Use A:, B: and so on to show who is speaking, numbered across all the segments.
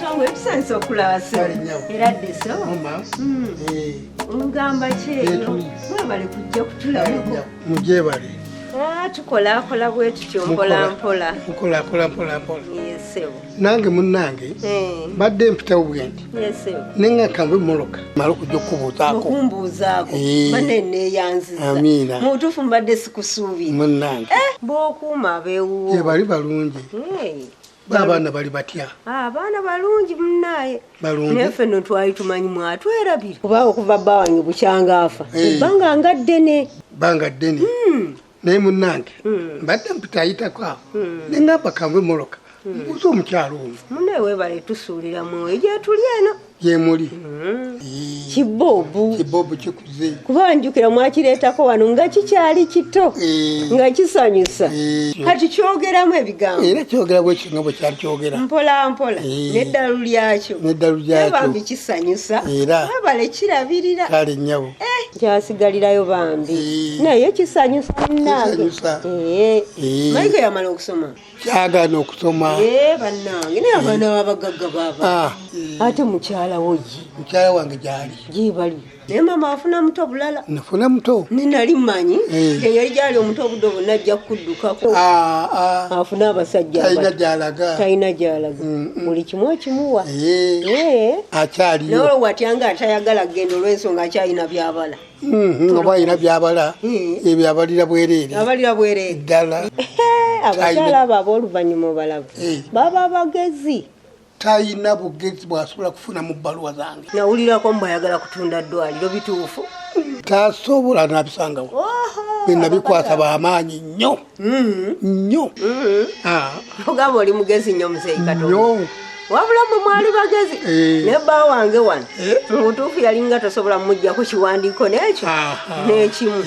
A: Mukama ebisanso okulaba so. Era ddeso. Ongamba kyeyo. Mwebale kujja kutulabako.
B: Mujebale.
A: Tukola bwe tutyo mpola.
B: Mukola.
A: Yesewo.
B: Nange munnange. Badde mpitawo bwenti.
A: Yesewo.
B: Nenga kangwe moloka. Malo kujja kubuuzaako.
A: Okumbuuzaako. Banene yanziza.
B: Amina.
A: Mutufu mbadde sikusuubi.
B: Munnange.
A: Bw'okuuma abeewuwo.
B: Bali balungi. Abaana bali batya?
A: Abaana balungi munnaye.
B: Balungi.
A: Neffe no twali tumanyi mwatwerabira. Kuba okuva bba wange bukyanga afa. Ebbanga nga ddene.
B: Banga ddene. Naye munnange. Mbadde mpita ayitako awo. Nengamba kangwe moloka. Mbuuza omukyalo ono.
A: Munne weebale tusuulira mwoyo gye tuli eno.
B: Gye muli.
A: Kiboobu
B: kikuze.
A: Kuba njukira mwakireetako wano nga kikyali kito. Nga kisanyusa. Kati kyogeramu ebigambo.
B: Era kyogeramu ekyo bwe kyali kyogera.
A: Mpola. N'eddalu lyakyo. Bambi kisanyusa. Weebale kirabirira.
B: Kale nnyabo.
A: Kyasigalirayo bambi. Naye kisanyusa munnange. Mayiga yamala okusoma.
B: Kyagaana okusoma.
A: Bannange naye abaana b'abagagga baaba. Ate mukyala wo ye.
B: Mukyala wange gyali.
A: Gyebali. Naye mama afuna muto bulala.
B: Nafuna muto.
A: Ninali mmanyi. Yali gyali omuto obudde bwonna ajja kuddukako. Afuna abasajja. Talina gy'alaga. Buli kimu ekimuwa.
B: Akyaliyo.
A: Nawe watyanga atayagala kugenda olw'ensonga akyalina by'abala.
B: Oba alina by'abala. Ebyo abalira bwereere. Ddala.
A: Abakyala abo ab'oluvannyuma obalaba. Baba bagezi.
B: Tayina bugezi bw'asobola kufuna mu bbaluwa zange.
A: Nawulirako mbw ayagala kutunda ddwaliro bituufu.
B: Tasobola nabisangawo. Nabikwasa b'amaanyi nnyo.
A: Ogamba oli mugezi nnyo muzeeyi Katonda. Wabula mwe mwali bagezi. Ne bba wange wano. Mu butuufu yali nga tosobola mujjako kiwandiiko n'ekyo n'ekimu.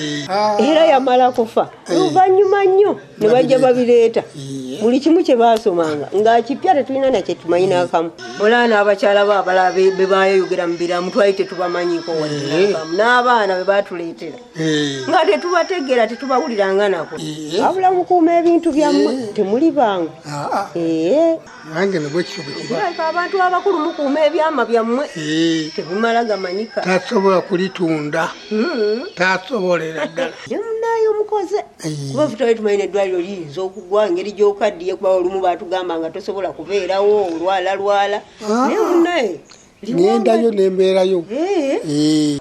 A: Era yamala kufa. Oluvannyuma nnyo ne bajja babireeta. Buli kimu kye baasomanga ng'akipya tetulina nakye tumanyi n'akamu. Olaba n'abakyala bo abalala be baayogera mu biramu twali tetubamanyiiko wadde n'akamu. N'abaana be baatuleetera. Nga tetubategeera tetubawuliranga nako. Wabula mukuuma ebintu byammwe temuli bangu.
B: Nange ne bwe kityo bwe kiba.
A: Abantu abakulu mukuuma ebyama byammwe tebimala gamanyika.
B: Tasobola kulitunda. Tasobolera ddala.
A: Ye munnaye omukoze. Kuba ffe twali tumanyi n'eddwaliro liyinza okugwa engeri gy'okaddiye kuba olumu baatugamba nga tosobola kubeerawo olwala. Naye munnaye
B: nendayo nembeerayo.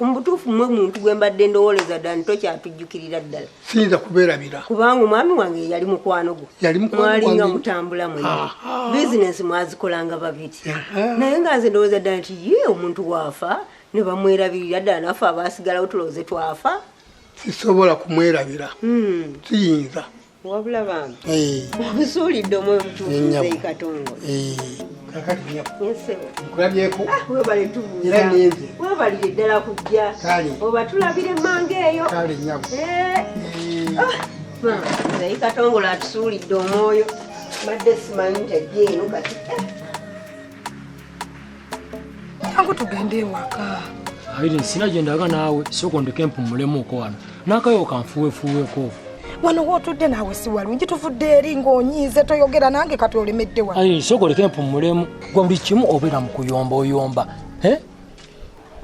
A: Mu butuufu mmwe muntu gwe mbadde ndowooleza ddala tokyatujjukirira ddala.
B: Siyinza kubeerabira.
A: Kubanga omwami wange yali mukwano gwo. Mwalinga mutambula mwenna. Bizinesi mwazikolanga babiri. Naye nga nze ndowooza ddala nti ye omuntu waafa ne bamwerabirira ddala naffe abaasigalawo tulowooze twafa.
B: Sisobola kumwerabira. Siyinza.
A: Wabula bambi. Obisuulidde omwe butuufu Muzeeyi Katongo.
B: Nkulabyeko.
A: Weebale tubuuza. Weebalire ddala kujja. Oba tulabire emmanga eyo.
B: Kale nnyabo.
A: Muzeeyi Katongo atusuulidde omwoyo. Badde simanyi nti ajja eno kati.
C: Jangu tugende ewaka.
D: Irene sina gye ndaga naawe sooka ondeke mpumulemuuko wano. N'akayo kanfuweefuweeko.
C: Wano wootudde naawe si walungi tuvudde eri ng'onyiize toyogera nange kati olemedde wano.
D: Irene sooka oleke mpumulemu gwa buli kimu obeera mu kuyomba oyomba.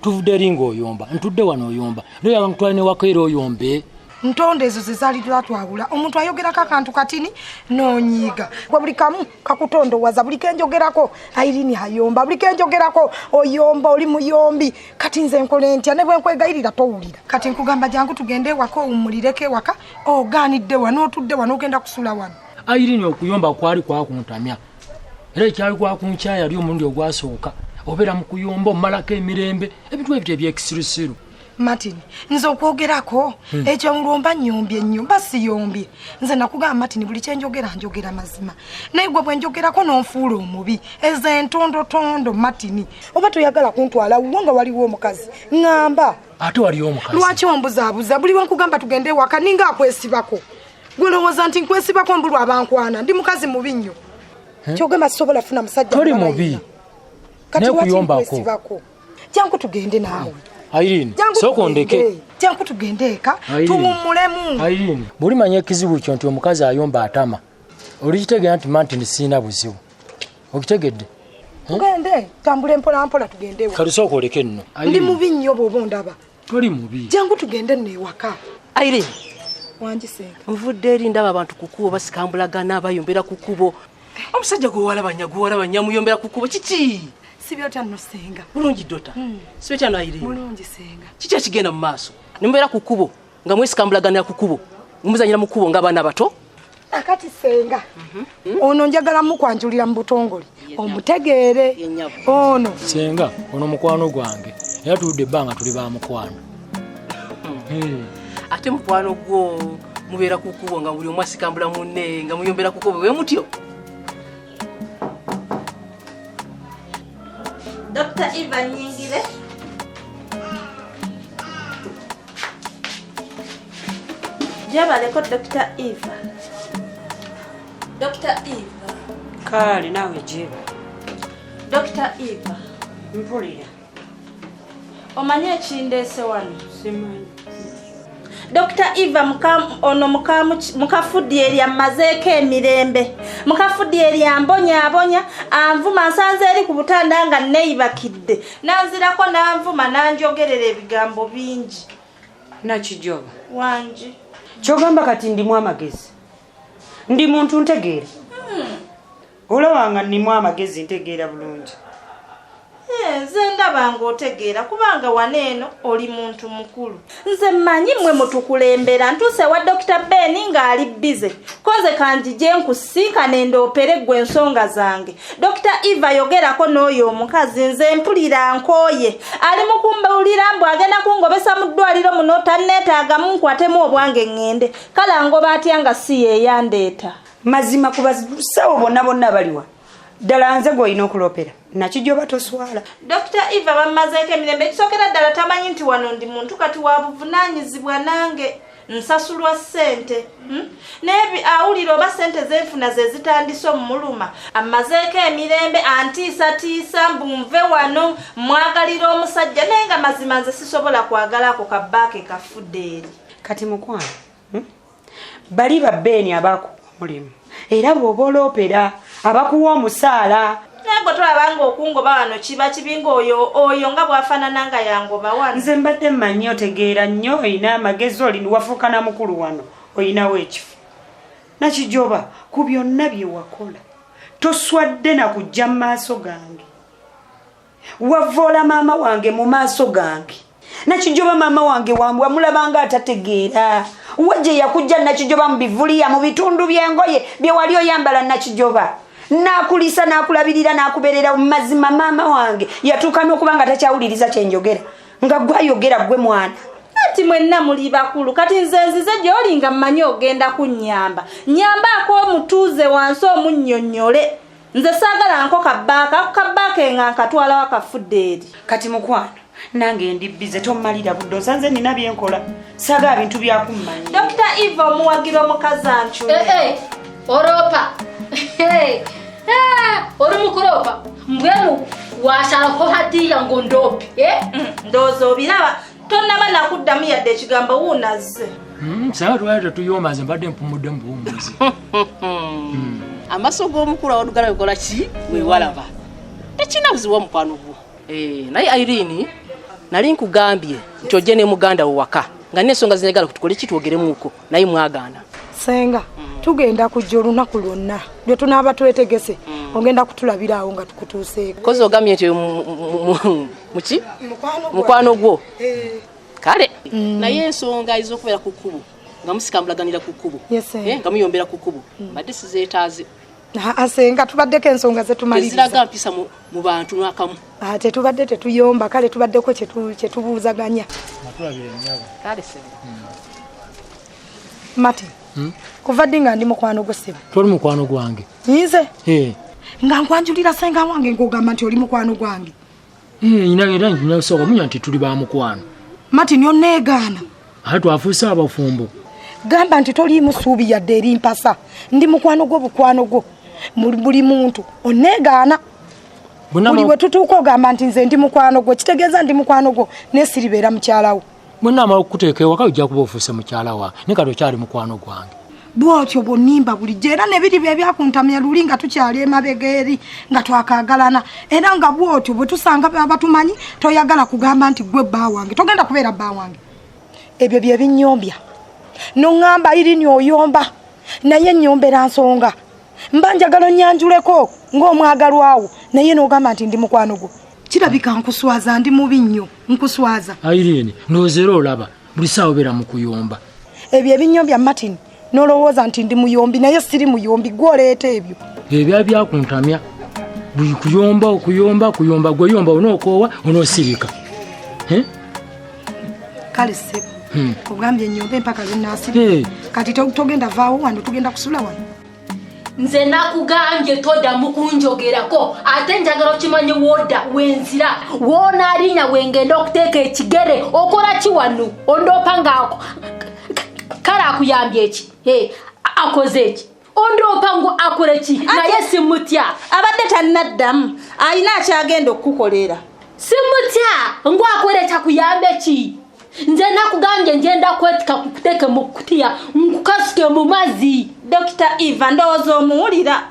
D: Tuvudde eri ng'oyomba ntudde wano oyomba. Lero yaba nkutwale n'ewaka era oyombe.
C: Ntonde ezo ze zaali twatwawula omuntu ayogerako akantu katini n'onyiiga. Gwe buli kamu kakutondowaza buli kenjogerako Irene ayomba buli kenjogerako oyomba oli muyombi. Kati nze nkole ntya ne bwe nkwegayirira towulira. Kati nkugamba jangu tugende ewaka owummulireko ewaka ogaanidde wano otudde wano ogenda kusula wano.
D: Irene okuyomba kwali kwakuntamya. Era ekyali kwakunkyaya yali omulundi ogwasooka. Obeera mu kuyomba omalako emirembe ebintu ebyo ebyekisirusiru.
C: Martin, nze okwogerako ekyo ngomba nyombye ennyumba siyombye. Nze nakugamba Martin buli kyenjogera njogera mazima. Naye gwe bwe njogerako n'onfuula omubi. Ezo entondotondo Martin. Oba toyagala kuntwala nga waliwo omukazi. Ngamba.
D: Ate waliwo omukazi.
C: Lwaki ombuzaabuza buli wenkugamba tugende ewaka ninga akwesibako. Gwe lowooza nti nkwesibako mbulwa abankwana ndi mukazi mubi nnyo. Kyogamba sisobola funa musajja.
D: Toli mubi.
C: Kati kuyombako. Jangu tugende naawe.
D: Irene, sooka ondeke.
C: Jangu tugende eka tuwummulemu.
D: Irene, buli manya ekizibu kyo nti omukazi ayomba atama. Olikitegeera nti Martin sina buzibu. Okitegedde?
C: tugende tambule mpola mpola tugende
D: kale sooka oleke nno
C: ndi mubi nnyo bw'oba ondaba
D: toli mubi
C: jangu tugende nno ewaka
E: Irene
C: wangisenga
E: nvudde eri ndaba abantu ku kkubo basikambulagana bayombera ku kkubo omusajja gwe walabanya muyombera ku kkubo kiki
C: sibyotya nno senga
E: bulungi dota sibyotya no Irene
C: mulungi senga
E: kiki ekigenda mu maaso nimubeera ku kkubo nga mwesikambulaganira ku kkubo mumuzanyira mu kkubo ng'abaana bato
C: akati senga ono njagala mukwanjulira mu butongole omutegeere ono
D: senga ono mukwano gwange era tuludde ebbanga tuli ba mukwano
E: ate mukwano gwo mubeera ku kkubo nga buli omu asikambula munne nga muyombera ku kkubo bwe mutyo
F: Dr. Eva Nyingire. Jabaleko Dr. Eva. Dr. Eva.
G: Kale nawe jeba.
F: Dr. Eva.
G: Mpulira.
F: Omanye ekindese wano.
G: Simanyi.
F: Dr. Eva mukafudi eri amazeeko emirembe. Mukafudi eri ambonya anvuma nsanze eri ku butanda nga neeyibakidde. Nanzirako nanvuma nanjogerera ebigambo bingi.
G: Nakijoba.
F: Wangi.
G: Kyogamba kati ndimu amagezi. Ndi muntu ntegeera. Olawanga ndimu amagezi ntegeera bulungi.
F: Nze ndaba ng'otegeera kubanga waneeno oli muntu mukulu. Nze mmanyi mmwe mutukulembera ntuse wa Dr. Ben ng'ali bize. Koze kanjije nkusinkane ndoopere ggwe ensonga zange. Dr. Eva yogerako n'oyo omukazi nze mpulira nkooye. Ali mu kumbulira mbu agenda kungobesa mu ddwaliro muno tanneetaagamu nkwatemu obwange ŋŋende. Kale ngoba atya nga si yeeyandeeta.
G: Mazima kubasawo bonna baliwa. Ddala nze gw'olina okulopera. Nakijoba toswala.
F: Dr. Eva bamazeeko emirembe ekisokera ddala tamanyi nti wano ndi muntu kati wa buvunaanyizibwa nange nsasulwa ssente. Nebi awulira oba ssente zenfuna ze zitandise omuluma. Amazeeko emirembe antiisatiisa mbu nve wano mwagalira omusajja naye nga mazima nze sisobola kwagala ako kabbaake kafudde eri.
G: Kati mukwano. Bali babbeeni abaku mulimu. Era bw'oba olopera abakuwa omusaala.
F: Nagwe tolabanga okungoba wano kiba kibinga oyo nga bwafaanana nga yangoba wano.
G: Nze mbadde mmanyi otegeera nnyo olina amagezi oli wafuuka na mukulu wano olinawo ekifo. Nakijoba ku byonna bye wakola toswadde na kujja mu maaso gange. Wavoola maama wange mu maaso gange. Nakijoba maama wange wamulabanga atategeera. Wajje yakujja Nakijoba mu bivuliya mu bitundu by'engoye bye wali oyambala Nakijoba. Nakulisa nakulabirira nakuberera mu mazima maama wange yatuuka n'okuba nga takyawuliriza kyenjogera nga gwayogera gwe mwana.
F: Ati mwenna muli bakulu kati nze nzize gy'oli nga mmanyi ogenda kunnyamba. Nyambaako omutuuze wansi omunnyonnyole. Nze saagala nko kabbaaka nga nkatwala wakafudde eri.
G: Kati mukwano nange ndi bize tommalira budde osanze nina byenkola saga bintu byakummanya.
F: Dr. Eva omuwagira omukazi ancu.
H: Oropa. Ori mukuropa. Mbwenu washalako hadiya ngondopi.
F: Ndozo obiraba tonnaba nakuddamu yadde ekigambo wuunazze.
D: Sawa twaleta tuyomba nze mbadde mpumudde mu buwumbuzi.
E: Amaaso g'omukulu awalugala bikola ki wewalaba tekina buzibu mukwano gwo. Naye Irene nali nkugambye nti ojje ne muganda wo waka nga n'ensonga zinjagala kutukole ki twogeremuuko naye mwagaana.
C: Senga tugenda kujja olunaku lwonna lwe tunaaba twetegese ogenda kutulabira awo nga tukutuuseeko.
E: Kozi ogambye nti muki mukwano gwo kale naye ensonga ez'okubeera ku kkubo nga musikambulaganira ku kkubo nga muyombera ku kkubo badde sizeetaaze.
C: Senga tubaddeko ensonga zetumaliriza
E: teziraga mpisa mu bantu n'akamu.
C: Tetubadde tetuyomba kale tubaddeko kyetubuuzaganya.
E: Kale Senga
C: Mati kuva ddi nga ndi mukwano gwo ssebo?
D: Toli mukwano gwange.
C: Nze? Nga nkwanjulira senga wange ng'ogamba nti oli mukwano gwange.
D: Era nsobola munya nti tuli ba mukwano.
C: Mati nyo neegaana.
D: Ate twafuuse abafumbo.
C: Gamba nti toliimu ssuubi yadde eri mpasa. Ndi mukwano gwo bukwano gwo. Buli muntu oneegaana. Buli we tutuuka ogamba nti nze ndi mukwano gwo kitegeeza ndi mukwano gwo neesiribeera mukyalawo.
D: Bwe naamala okukuteeka ewaka ojja kuba ofuuse mukyala wange ne kati okyali mukwano gwange.
C: bwotyo bonimba bulijjo era nebiri bye byakuntamya luli nga tukyali emabegeri nga twakagalana era nga bwotyo bwe tusanga abatumanyi toyagala kugamba nti gwe bba wange togenda kubeera bba wange ebyo bye binyombya nongamba Irene oyomba naye nyombera nsonga mba njagala nyanjuleko ng'omwagalwawo naye n'ogamba nti ndi mukwano gwo kirabika nkuswaza ndi mubi nnyo nkuswaza
D: Irene nozero olaba buli ssaawa obeera mu kuyomba
C: ebyo ebinyombya Martin nolowooza nti ndi muyombi naye siri muyombi gwoleeta ebyo
D: ebya byakuntamya buli kuyomba gwe yomba onookoowa onoosirika
C: kale ssebo ogambye ennyomba empaka zinnaasirika kati togenda vaawo wano tugenda kusula wano
H: nze nakugambye toddamu kunjogerako ate njagala okimanyi woda wenzira woonaalinya wengenda okuteeka ekigere okola ki wano ondoopa ngaako kale akuyambye eki akoze eki ondoopa ngu akole ki naye simutya
F: abadde tannaddamu alina akyagenda okukukolera
H: simutya ngu akole kyakuyambe ki nze nakugambye ngenda kwetika kukuteeke mu kutiya nkukasuke mu mazzi
F: Dr. Eva ndowooza omuwulira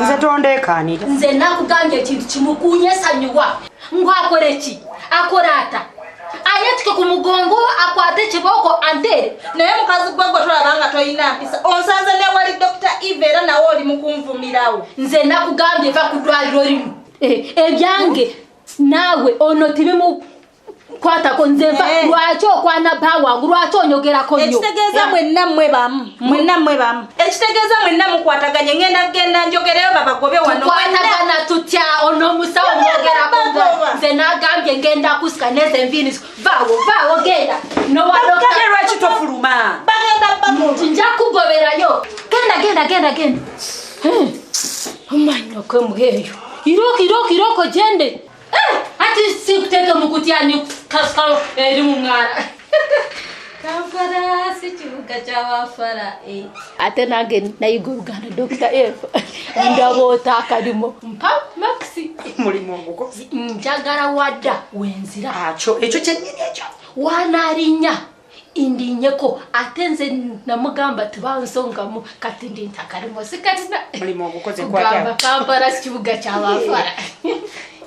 G: nze tondeekaanira
H: nze nakugambye ekintu kimukunyesanyuwa ngu akole ki akola ata ayetike ku mugongo akwate ekibooko antere
F: naye mukazi gwe gwe tolaba nga toyina mpisa onsanze newali Dr. Eva era nawe oli mukunvumirawo
H: nze nakugambye va ku ddwaliro limu ebyange naawe ono tibimu kwatako nzeva lwaki okwana bba wangu lwaki onyogerako nnyo
F: ekitegeeza mwenna mmwe bamu ekitegeeza mwenna mukwataganye ngenda njogereyo babagobe wano
H: tukwatagana tutya ono musawo mwogerako nze nagambye ngenda kusika neze enviiri vaawo genda
G: kale lwaki tofuluma
H: nja kugoberayo genda omanya okwemuheeyo iroko jende ati sikuteke mukutyani kaskalo eri mungara Kampala si kibuga ky'abafara ate nange nayiga Uganda Dr. Eva ndaboota akalimo mpa maxi
G: mulimu ogukozi
H: njagala wadda wenzira
G: ekyo kyennyini ekyo
H: wanaalinya indinyeko ate nze namugamba tibansongamu kati ndi ntakalimo sikatina
G: mulimu ogukozi
H: kwata Kampala si kibuga ky'abafara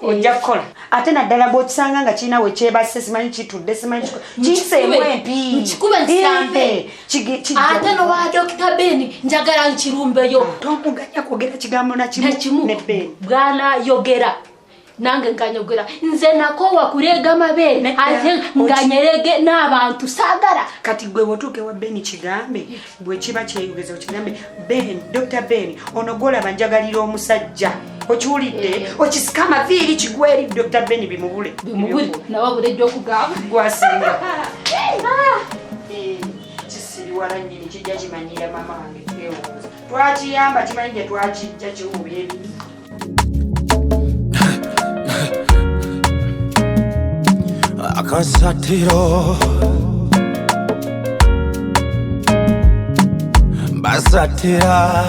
G: ojja kukola ate naddala bw'okisanga nga kirina we kyebase simanyi kitudde simanyi kiseemu empi
H: nkikube nkisambe ate nowa Dr. Ben njagala nkirumbeyo
G: tomuganya kwogera kigambo nakimu
H: bwana yogera nange nkanyogera nze nakoowa kuleega mabeere ate nganyerege n'abantu saagala
G: kati gwe wotuuke wa Ben kigambe bwe kiba kyeyogeza okigambe Ben Dr. Ben ono gwolaba njagalira omusajja okiwulidde okisika amaviiri kigweri Dr. Ben bimubule
H: nawe bulijjo okugamba
G: gwasinga kisiriwala nnyini kijja kimanyira mama wange twewuuza twakiyamba kimanyi gye twakijja kiwubira ebibi
I: akasatiro basatira